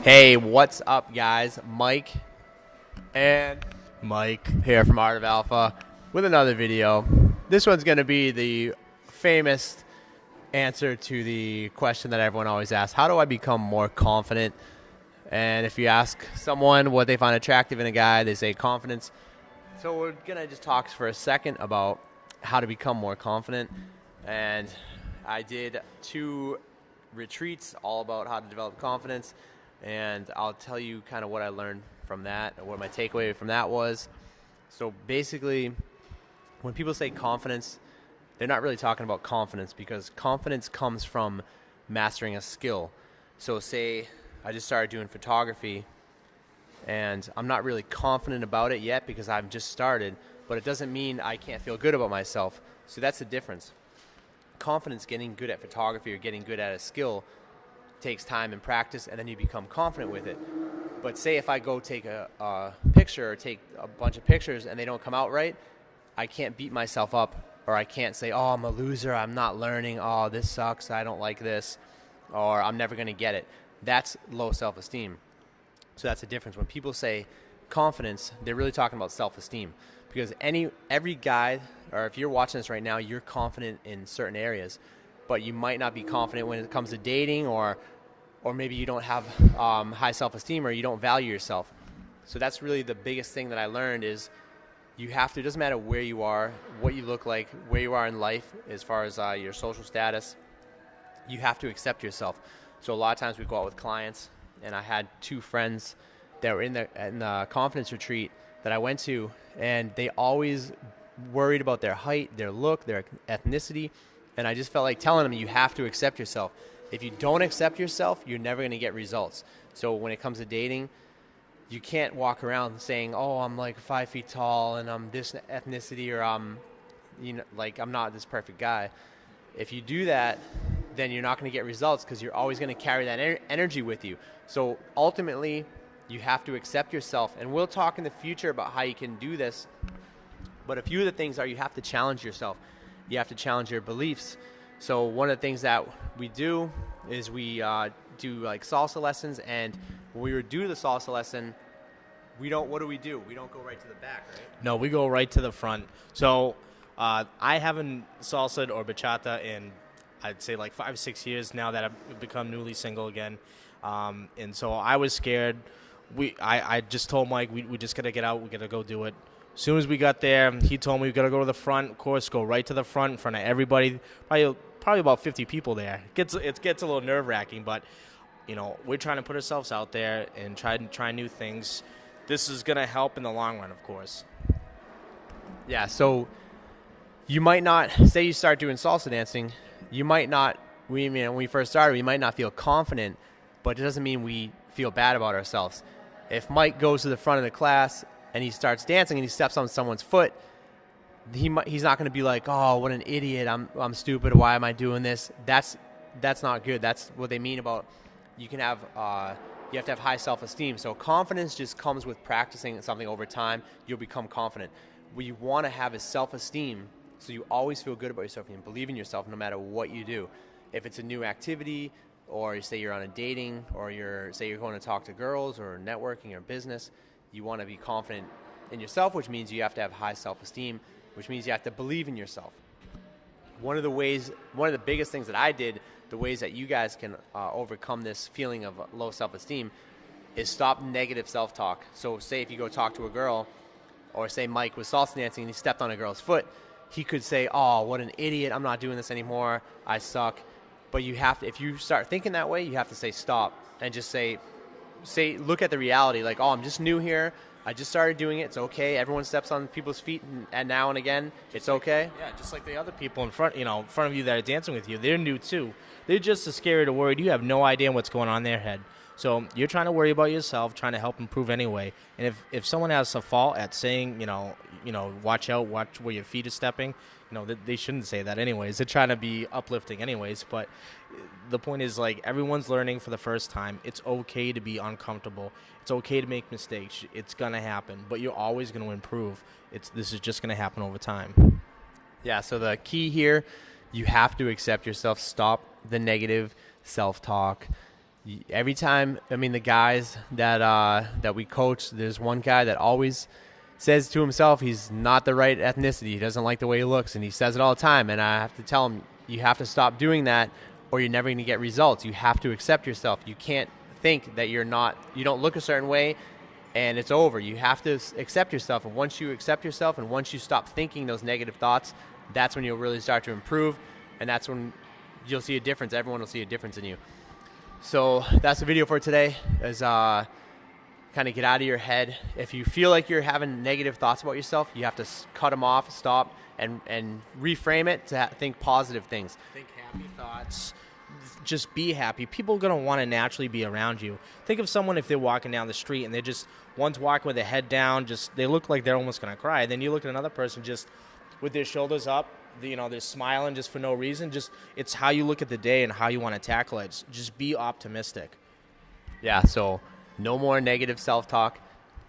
Hey, what's up, guys? Mike and Mike. here from Art of Alpha with another video. This one's going to be the famous answer to the question that everyone always asks: how do I become more confident? And if you ask someone what they find attractive in a guy, they say confidence. So we're going to just talk for a second about how to become more confident. And I did 2 retreats all about how to develop confidence. And I'll tell you kind of what I learned from that, or what my takeaway from that was. So basically, when people say confidence, they're not really talking about confidence, because confidence comes from mastering a skill. So say I just started doing photography, and I'm not really confident about it yet because I've just started, but it doesn't mean I can't feel good about myself. So that's the difference. Confidence, getting good at photography or getting good at a skill, takes time and practice, and then you become confident with it. But say if I go take a picture or take a bunch of pictures and they don't come out right, I can't beat myself up, or I can't say, oh, I'm a loser, I'm not learning, oh, this sucks, I don't like this, or I'm never going to get it. That's low self-esteem. So that's the difference. When people say confidence, they're really talking about self-esteem, because every guy, or if you're watching this right now, you're confident in certain areas, but you might not be confident when it comes to dating, or maybe you don't have high self-esteem, or you don't value yourself. So that's really the biggest thing that I learned is you have to, it doesn't matter where you are, what you look like, where you are in life as far as your social status, you have to accept yourself. So a lot of times we go out with clients, and I had 2 friends that were in the confidence retreat that I went to, and they always worried about their height, their look, their ethnicity, and I just felt like telling them, you have to accept yourself. If you don't accept yourself, you're never going to get results. So when it comes to dating, you can't walk around saying, oh, I'm like 5 feet tall and I'm this ethnicity, or I'm not this perfect guy. If you do that, then you're not going to get results, because you're always going to carry that energy with you. So ultimately, you have to accept yourself. And we'll talk in the future about how you can do this. But a few of the things are, you have to challenge yourself. You have to challenge your beliefs. So one of the things that we do is we do like salsa lessons, and when we would do the salsa lesson, what do? We don't go right to the back, right? No, we go right to the front. So I haven't salsa'd or bachata in, I'd say, like 5 or 6 years now that I've become newly single again. And so I was scared. I just told Mike, we just got to get out. We got to go do it. As soon as we got there, he told me we got to go to the front. Of course, go right to the front in front of everybody. Probably about 50 people there. It gets a little nerve-wracking, but we're trying to put ourselves out there and try new things. This is going to help in the long run, of course. Yeah, so you might not, say you start doing salsa dancing, you might not, when we first started, we might not feel confident, but it doesn't mean we feel bad about ourselves. If Mike goes to the front of the class and he starts dancing and he steps on someone's foot, he's not going to be like, oh, what an idiot, I'm stupid, why am I doing this? That's not good. That's what they mean about you have to have high self-esteem. So confidence just comes with practicing something over time. You'll become confident. What you want to have is self-esteem, so you always feel good about yourself and believe in yourself no matter what you do. If it's a new activity, or say you're on a dating, or say you're going to talk to girls, or networking, or business, you want to be confident in yourself, which means you have to have high self-esteem, which means you have to believe in yourself. One of the biggest things that I did, the ways that you guys can overcome this feeling of low self-esteem, is stop negative self-talk. So say if you go talk to a girl, or say Mike was salsa dancing and he stepped on a girl's foot, he could say, oh, what an idiot, I'm not doing this anymore, I suck. But you have to, if you start thinking that way, you have to say stop, and just say, look at the reality, like, oh, I'm just new here, I just started doing it, it's okay, everyone steps on people's feet and now and again, it's okay. Yeah, just like the other people in front of you that are dancing with you, they're new too. They're just as scared or worried. You have no idea what's going on in their head. So you're trying to worry about yourself, trying to help improve anyway. And if someone has a fault at saying, watch out, watch where your feet are stepping, they shouldn't say that anyways. They're trying to be uplifting anyways. But the point is, like, everyone's learning for the first time. It's okay to be uncomfortable. It's okay to make mistakes. It's going to happen. But you're always going to improve. This is just going to happen over time. Yeah, so the key here, you have to accept yourself. Stop the negative self-talk. Every time, I mean, the guys that we coach, there's one guy that always says to himself he's not the right ethnicity. He doesn't like the way he looks, and he says it all the time. And I have to tell him, you have to stop doing that, or you're never going to get results. You have to accept yourself. You can't think that you don't look a certain way, and it's over. You have to accept yourself. And once you accept yourself, and once you stop thinking those negative thoughts, that's when you'll really start to improve, and that's when you'll see a difference. Everyone will see a difference in you. So that's the video for today, is kind of get out of your head. If you feel like you're having negative thoughts about yourself, you have to cut them off, stop, and reframe it to think positive things. Think happy thoughts. Just be happy. People are going to want to naturally be around you. Think of someone if they're walking down the street and they're just, one's walking with their head down, just they look like they're almost going to cry. Then you look at another person just with their shoulders up, they're smiling just for no reason. Just, it's how you look at the day and how you want to tackle it. Just be optimistic. Yeah, so no more negative self-talk.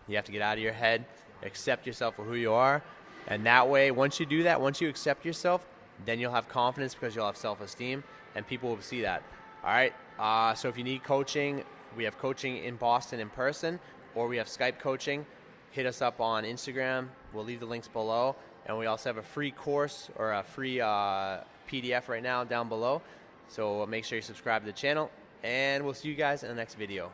You have to get out of your head, accept yourself for who you are, and that way, once you do that, once you accept yourself, then you'll have confidence because you'll have self-esteem, and people will see that. All right, so if you need coaching, we have coaching in Boston in person, or we have Skype coaching. Hit us up on Instagram. We'll leave the links below. And we also have a free course or a free PDF right now down below. So make sure you subscribe to the channel. And we'll see you guys in the next video.